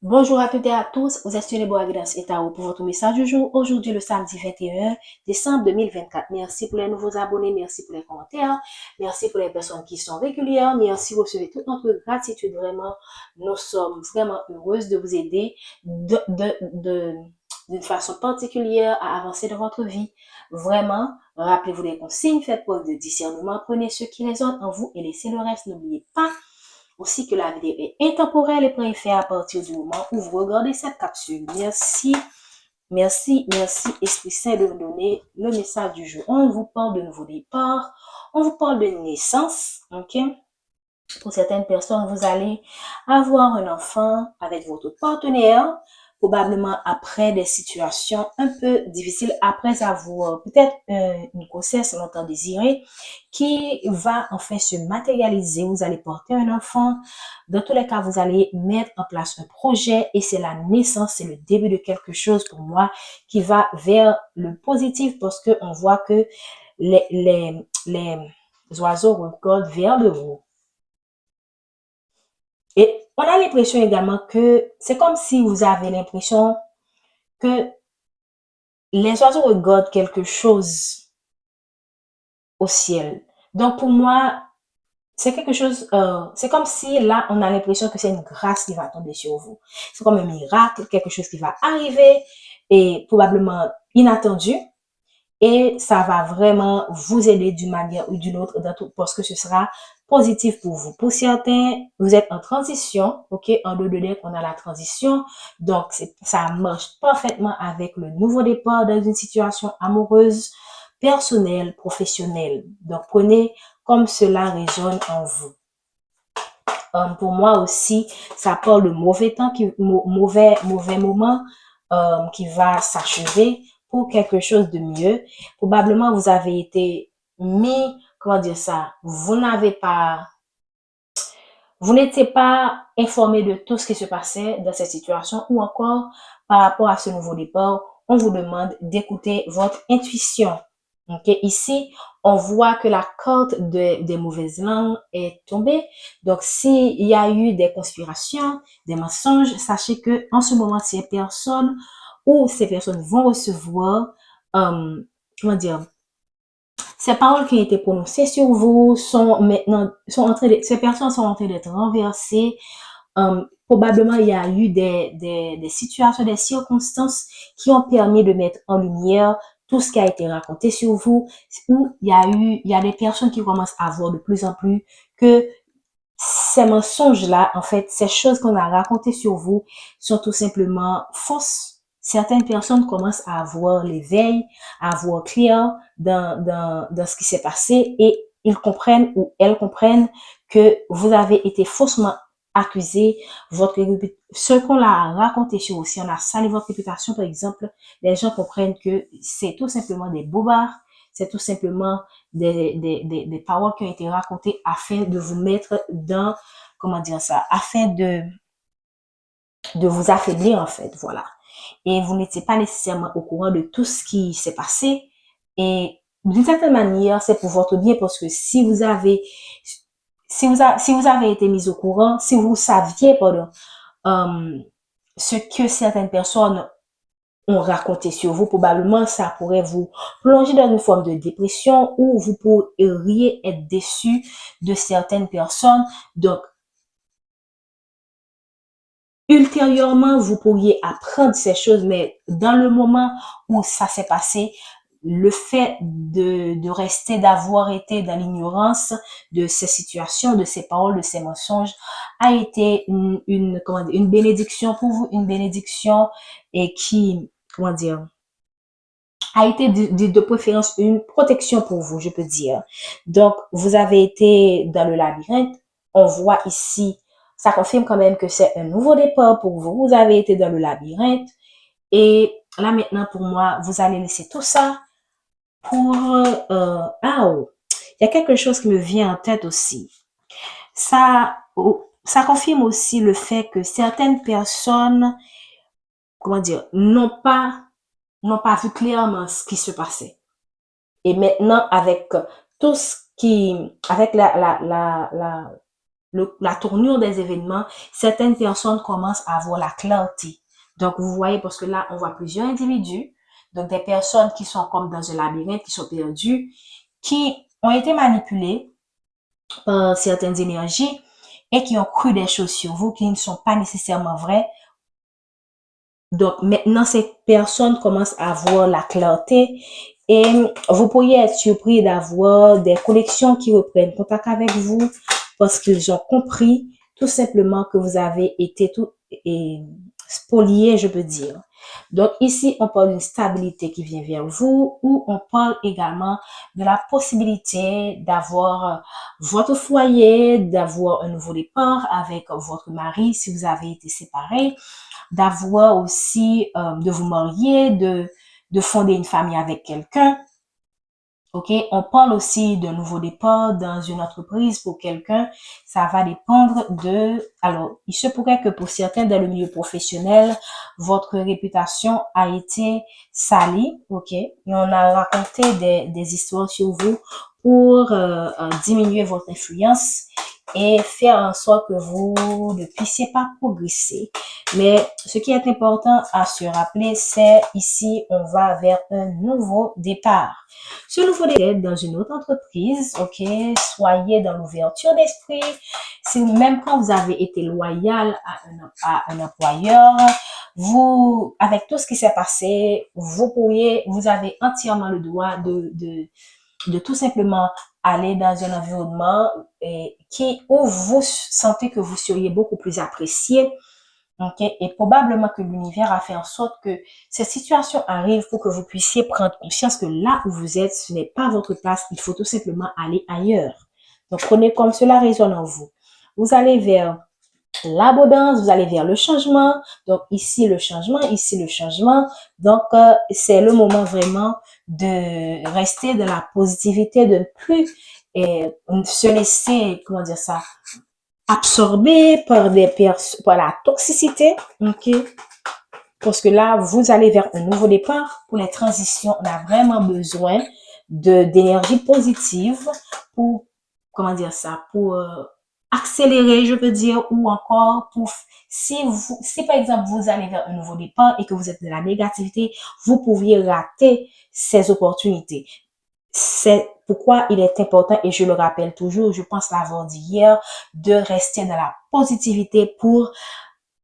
Bonjour à toutes et à tous, vous êtes sur les Boagrins et Tao pour votre message du jour. Aujourd'hui, le samedi 21 décembre 2024. Merci pour les nouveaux abonnés, merci pour les commentaires, merci pour les personnes qui sont régulières, merci, recevez toute notre gratitude. Vraiment, nous sommes vraiment heureuses de vous aider d'une façon particulière à avancer dans votre vie. Vraiment, rappelez-vous des consignes, faites preuve de discernement, prenez ce qui résonne en vous et laissez le reste. N'oubliez pas aussi que la vidéo est intemporelle et prend effet à partir du moment où vous regardez cette capsule. Merci, merci, merci Esprit Saint de nous donner le message du jour. On vous parle de nouveau départ, on vous parle de naissance, ok? Pour certaines personnes, vous allez avoir un enfant avec votre partenaire, probablement après des situations un peu difficiles, après avoir peut-être une grossesse longtemps désirée, qui va enfin se matérialiser. Vous allez porter un enfant. Dans tous les cas, vous allez mettre en place un projet et c'est la naissance, c'est le début de quelque chose pour moi qui va vers le positif parce que on voit que les oiseaux regardent vers le haut. Et on a l'impression également que c'est comme si vous avez l'impression que les oiseaux regardent quelque chose au ciel. Donc pour moi, c'est quelque chose, c'est comme si là, on a l'impression que c'est une grâce qui va tomber sur vous. C'est comme un miracle, quelque chose qui va arriver et probablement inattendu. Et ça va vraiment vous aider d'une manière ou d'une autre dans tout, parce que ce sera positif pour vous. Pour certains, vous êtes en transition, ok? En deux de deck, on a la transition. Donc, ça marche parfaitement avec le nouveau départ dans une situation amoureuse, personnelle, professionnelle. Donc, prenez comme cela résonne en vous. Pour moi aussi, ça parle de mauvais temps, mauvais moment qui va s'achever pour quelque chose de mieux. Probablement, vous avez été mis, comment dire ça, vous n'étiez pas informé de tout ce qui se passait dans cette situation ou encore par rapport à ce nouveau départ, on vous demande d'écouter votre intuition. Okay? Ici, on voit que la carte des mauvaises langues est tombée. Donc, s'il y a eu des conspirations, des mensonges, sachez que en ce moment, ces personnes vont recevoir, comment dire, ces paroles qui ont été prononcées sur vous ces personnes sont en train d'être renversées. Probablement, il y a eu des situations, des circonstances qui ont permis de mettre en lumière tout ce qui a été raconté sur vous, où il y a des personnes qui commencent à voir de plus en plus que ces mensonges-là, en fait, ces choses qu'on a racontées sur vous sont tout simplement fausses. Certaines personnes commencent à avoir l'éveil, à voir clair dans ce qui s'est passé et ils comprennent ou elles comprennent que vous avez été faussement accusé, ce qu'on a raconté sur vous, si on a sali votre réputation, par exemple, les gens comprennent que c'est tout simplement des bobards, c'est tout simplement des paroles qui ont été racontées afin de vous mettre dans, comment dire ça, afin de vous affaiblir en fait, voilà. Et vous n'étiez pas nécessairement au courant de tout ce qui s'est passé. Et d'une certaine manière, c'est pour votre bien parce que si vous avez été mis au courant, si vous saviez, pardon, ce que certaines personnes ont raconté sur vous, probablement ça pourrait vous plonger dans une forme de dépression ou vous pourriez être déçu de certaines personnes. Donc, ultérieurement, vous pourriez apprendre ces choses, mais dans le moment où ça s'est passé, le fait de rester, d'avoir été dans l'ignorance de ces situations, de ces paroles, de ces mensonges, a été une bénédiction pour vous, une bénédiction et qui, comment dire, a été de préférence une protection pour vous, je peux dire. Donc, vous avez été dans le labyrinthe. On voit ici, ça confirme quand même que c'est un nouveau départ pour vous. Vous avez été dans le labyrinthe. Et là maintenant, pour moi, vous allez laisser tout ça pour... oh, il y a quelque chose qui me vient en tête aussi. Ça confirme aussi le fait que certaines personnes, comment dire, n'ont pas vu clairement ce qui se passait. Et maintenant, avec tout ce qui, avec la tournure des événements, certaines personnes commencent à avoir la clarté. Donc, vous voyez, parce que là, on voit plusieurs individus, donc des personnes qui sont comme dans un labyrinthe, qui sont perdues, qui ont été manipulées par certaines énergies et qui ont cru des choses sur vous qui ne sont pas nécessairement vraies. Donc, maintenant, ces personnes commencent à avoir la clarté et vous pourriez être surpris d'avoir des connexions qui reprennent contact avec vous parce qu'ils ont compris tout simplement que vous avez été tout et spolié, je peux dire. Donc ici, on parle d'une stabilité qui vient vers vous ou on parle également de la possibilité d'avoir votre foyer, d'avoir un nouveau départ avec votre mari si vous avez été séparés, d'avoir aussi, de vous marier, de fonder une famille avec quelqu'un. OK? On parle aussi d'un nouveau départ dans une entreprise pour quelqu'un. Ça va dépendre alors, il se pourrait que pour certains dans le milieu professionnel, votre réputation a été salie. OK? Et on a raconté des histoires sur vous pour diminuer votre influence et faire en sorte que vous ne puissiez pas progresser. Mais ce qui est important à se rappeler, c'est ici, on va vers un nouveau départ. Ce nouveau départ dans une autre entreprise, ok, soyez dans l'ouverture d'esprit. Si même quand vous avez été loyal à un employeur, vous, avec tout ce qui s'est passé, vous avez entièrement le droit de tout simplement aller dans un environnement où vous sentez que vous seriez beaucoup plus apprécié. Okay? Et probablement que l'univers a fait en sorte que cette situation arrive pour que vous puissiez prendre conscience que là où vous êtes, ce n'est pas votre place. Il faut tout simplement aller ailleurs. Donc, prenez comme cela résonne en vous. Vous allez vers l'abondance, vous allez vers le changement. Donc, ici, le changement, ici, le changement. Donc, c'est le moment vraiment de rester dans la positivité, de ne plus se laisser, comment dire ça, absorbé par la toxicité, ok? Parce que là, vous allez vers un nouveau départ. Pour les transitions, on a vraiment besoin d'énergie positive pour, comment dire ça, pour accélérer, je peux dire, ou encore pour, si par exemple vous allez vers un nouveau départ et que vous êtes de la négativité, vous pouviez rater ces opportunités. C'est pourquoi il est important, et je le rappelle toujours, je pense l'avoir dit hier, de rester dans la positivité pour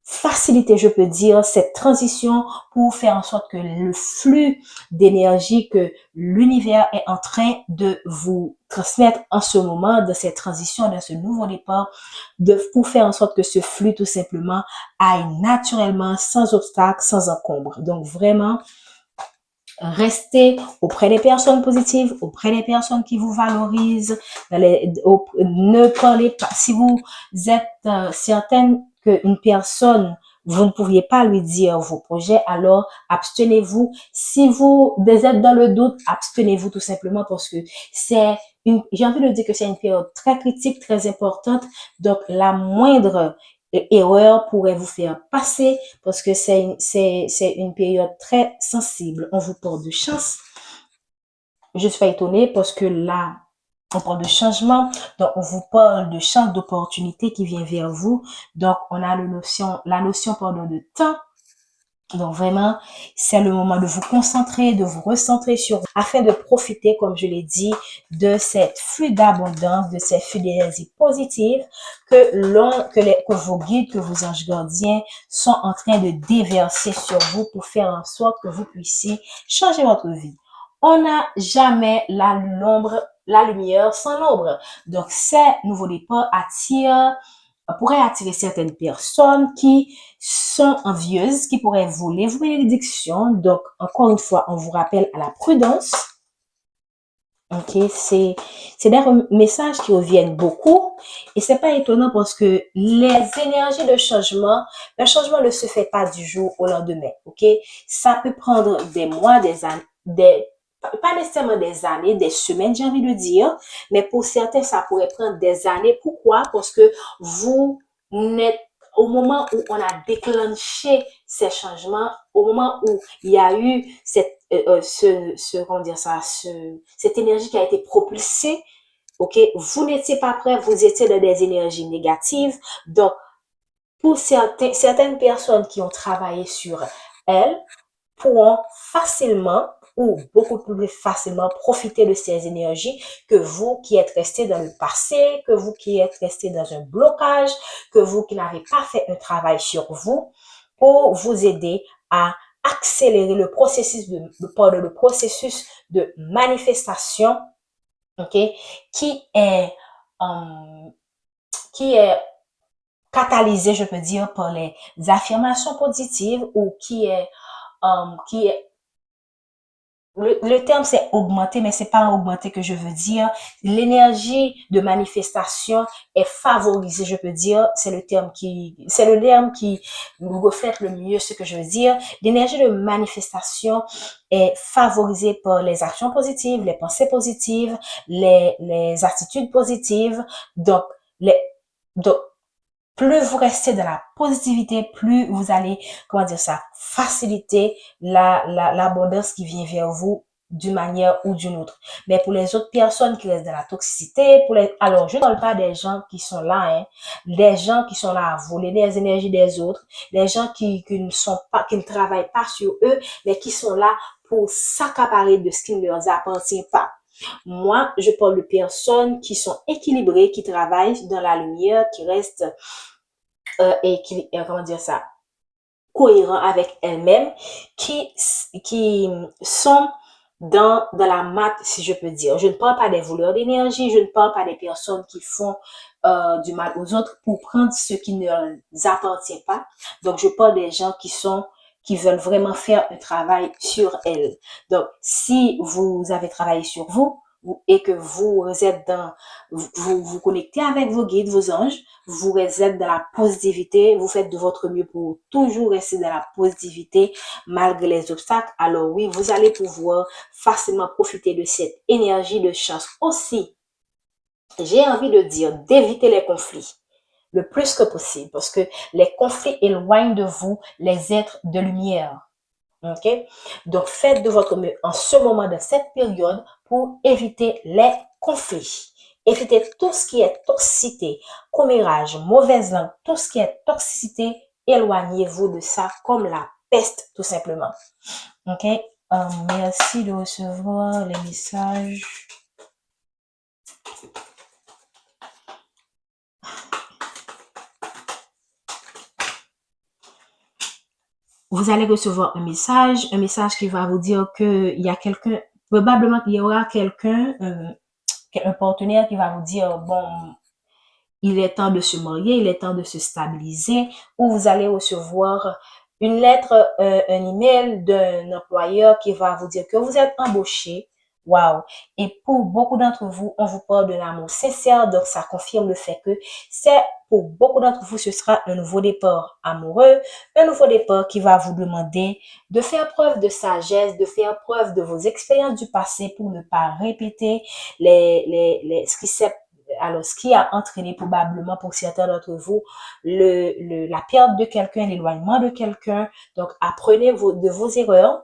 faciliter, je peux dire, cette transition, pour faire en sorte que le flux d'énergie que l'univers est en train de vous transmettre en ce moment, de cette transition, de ce nouveau départ, pour faire en sorte que ce flux, tout simplement, aille naturellement, sans obstacle, sans encombre. Donc, vraiment, restez auprès des personnes positives, auprès des personnes qui vous valorisent. Ne parlez pas, si vous êtes certaine qu'une personne, vous ne pouviez pas lui dire vos projets, alors abstenez-vous. Si vous êtes dans le doute, abstenez-vous tout simplement parce que j'ai envie de dire que c'est une période très critique, très importante. Donc, la moindre erreur pourrait vous faire passer parce que c'est une période très sensible. On vous porte de chance. Je suis pas étonnée parce que là, on parle de changement. Donc, on vous parle de chance, d'opportunité qui vient vers vous. Donc, on a la notion, pardon, de temps. Donc vraiment, c'est le moment de vous concentrer, de vous recentrer sur vous afin de profiter, comme je l'ai dit, de cette flux d'abondance, de cette flux d'énergie positive que vos guides, que vos anges gardiens sont en train de déverser sur vous pour faire en sorte que vous puissiez changer votre vie. On n'a jamais la lumière sans l'ombre. Donc, ces nouveaux départs pourrait attirer certaines personnes qui sont envieuses, qui pourraient voler vos bénédictions. Donc, encore une fois, on vous rappelle à la prudence. Ok, c'est des messages qui reviennent beaucoup et c'est pas étonnant parce que les énergies de changement, le changement ne se fait pas du jour au lendemain. Ok, ça peut prendre des mois, des années, pas nécessairement des années, des semaines, j'ai envie de dire, mais pour certains, ça pourrait prendre des années. Pourquoi? Parce que vous n'êtes au moment où on a déclenché ces changements, au moment où il y a eu comment dire ça, cette énergie qui a été propulsée, ok? Vous n'étiez pas prêt, vous étiez dans des énergies négatives. Donc, pour certaines personnes qui ont travaillé sur elles, pourront facilement ou beaucoup plus facilement profiter de ces énergies que vous qui êtes resté dans le passé, que vous qui êtes resté dans un blocage, que vous qui n'avez pas fait un travail sur vous pour vous aider à accélérer le processus de manifestation, ok, qui est, euh, qui est catalysé, je peux dire, par les affirmations positives ou qui est le terme c'est augmenter, mais c'est pas augmenter que je veux dire. L'énergie de manifestation est favorisée, je peux dire. C'est le terme qui reflète le mieux ce que je veux dire. L'énergie de manifestation est favorisée par les actions positives, les pensées positives, les attitudes positives. Donc, les, donc, plus vous restez dans la positivité, plus vous allez, comment dire ça, faciliter l'abondance qui vient vers vous d'une manière ou d'une autre. Mais pour les autres personnes qui restent dans la toxicité, alors je ne parle pas des gens qui sont là, hein, des gens qui sont là à voler les énergies des autres, des gens qui ne travaillent pas sur eux, mais qui sont là pour s'accaparer de ce qui ne leur appartient pas. Moi, je parle de personnes qui sont équilibrées, qui travaillent dans la lumière, qui restent comment dire ça, cohérent avec elles-mêmes, qui sont dans la mat, si je peux dire. Je ne parle pas des voleurs d'énergie, je ne parle pas des personnes qui font du mal aux autres pour prendre ce qui ne leur appartient pas. Donc, je parle des gens qui veulent vraiment faire un travail sur elles. Donc, si vous avez travaillé sur vous, et que vous êtes vous connectez avec vos guides, vos anges, vous êtes dans la positivité, vous faites de votre mieux pour toujours rester dans la positivité malgré les obstacles, alors oui, vous allez pouvoir facilement profiter de cette énergie de chance. Aussi, j'ai envie de dire d'éviter les conflits le plus que possible parce que les conflits éloignent de vous les êtres de lumière. Ok? Donc, faites de votre mieux en ce moment, de cette période, pour éviter les conflits. Évitez tout ce qui est toxicité, commérage, mauvaise langue, tout ce qui est toxicité, éloignez-vous de ça comme la peste, tout simplement. Ok? Merci de recevoir les messages. Vous allez recevoir un message qui va vous dire que il y a quelqu'un, probablement qu'il y aura quelqu'un, un partenaire qui va vous dire, bon, il est temps de se marier, il est temps de se stabiliser, ou vous allez recevoir une lettre, un email d'un employeur qui va vous dire que vous êtes embauché. Wow. Et pour beaucoup d'entre vous, on vous parle de l'amour sincère, donc ça confirme le fait que pour beaucoup d'entre vous, ce sera un nouveau départ amoureux, un nouveau départ qui va vous demander de faire preuve de sagesse, de faire preuve de vos expériences du passé pour ne pas répéter ce qui a entraîné probablement pour certains d'entre vous la perte de quelqu'un, l'éloignement de quelqu'un. Donc, apprenez de vos erreurs.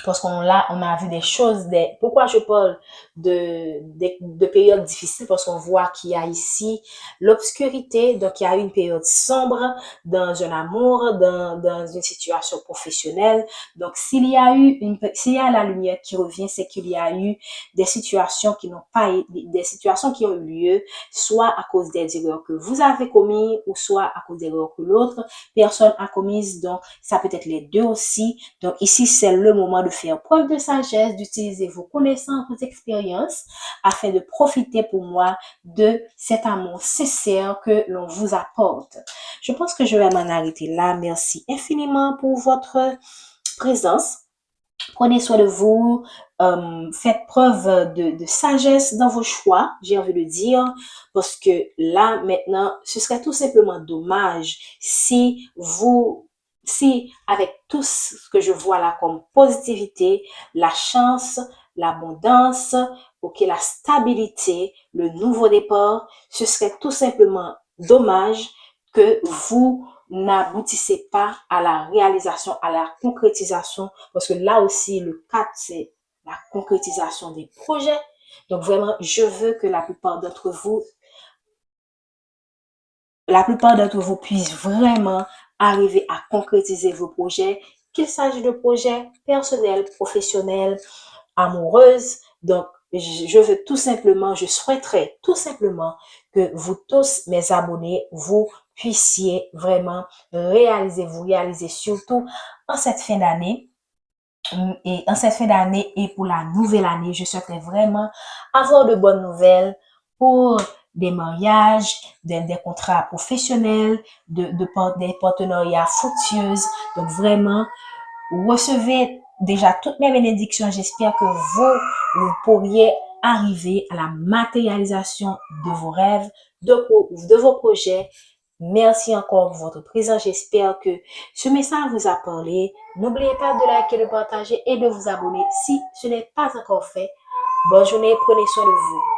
Parce on a vu des choses, pourquoi je parle de périodes difficiles? Parce qu'on voit qu'il y a ici l'obscurité, donc il y a une période sombre dans un amour, dans une situation professionnelle. Donc, s'il y a la lumière qui revient, c'est qu'il y a eu des situations des situations qui ont eu lieu, soit à cause des erreurs que vous avez commises, ou soit à cause des erreurs que l'autre personne a commises. Donc, ça peut être les deux aussi. Donc, ici, c'est le moment de faire preuve de sagesse, d'utiliser vos connaissances, vos expériences, afin de profiter pour moi de cet amour sincère que l'on vous apporte. Je pense que je vais m'en arrêter là. Merci infiniment pour votre présence. Prenez soin de vous, faites preuve de sagesse dans vos choix, j'ai envie de dire, parce que là, maintenant, ce serait tout simplement dommage si avec tout ce que je vois là comme positivité, la chance, l'abondance, ok, la stabilité, le nouveau départ, ce serait tout simplement dommage que vous n'aboutissez pas à la réalisation, à la concrétisation, parce que là aussi, le 4, c'est la concrétisation des projets. Donc vraiment, je veux que la plupart d'entre vous puissent vraiment arriver à concrétiser vos projets, qu'il s'agisse de projets personnels, professionnels, amoureuses. Donc, je souhaiterais tout simplement que vous tous, mes abonnés, vous puissiez vraiment vous réaliser surtout en cette fin d'année. Et en cette fin d'année et pour la nouvelle année, je souhaiterais vraiment avoir de bonnes nouvelles pour des mariages, des contrats professionnels, des partenariats fructueux. Donc vraiment, recevez déjà toutes mes bénédictions. J'espère que vous pourriez arriver à la matérialisation de vos rêves, de vos projets. Merci encore pour votre présence. J'espère que ce message vous a parlé. N'oubliez pas de liker, de partager et de vous abonner si ce n'est pas encore fait. Bonne journée, prenez soin de vous.